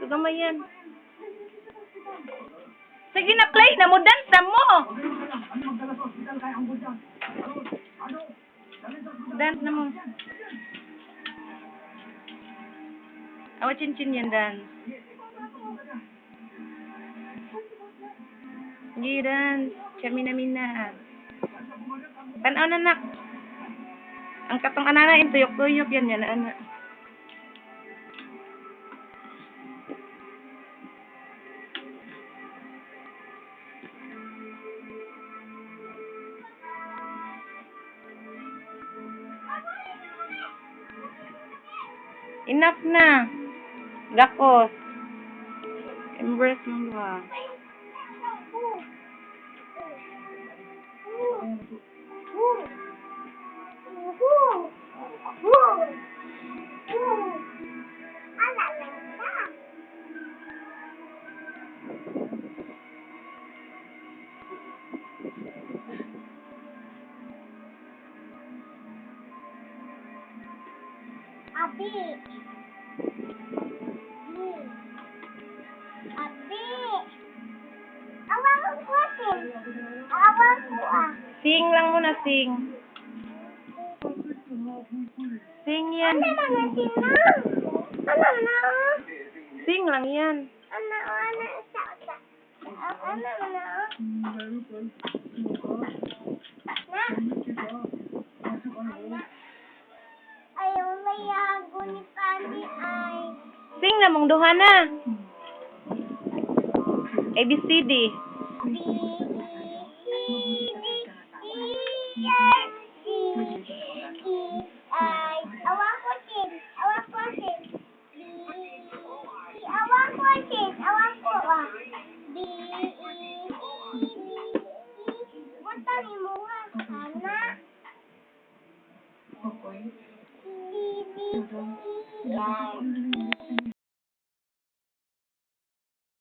Gamay yan. Sige na, play na mo. Dance na mo. Dance na mo. Awa, chin-chin yan, dance. Sige, dance. Chamina-mina. Tanaw na, nak. Ang katong anana, tuyok-tuyok yan, anak. Enough na. Gakos. Embrace mo ba? Abi. Abi. Awang ko atin. Awang ko ah. Sing lang muna, sing. Sing yan. Ano na sinang? Ano na? Sing lang yan. Ano sa ano na? Na? Ayaw mayago ni Pani ay. Sing na mong duha na. ABCD. B, E, C, D, E, F, G, E, I. Awang ko sin. Awang ko sin. B, E, awang ko sin. Awang ko ah. B, E, C, D, E. Butang imuha sana. C, D, E, F.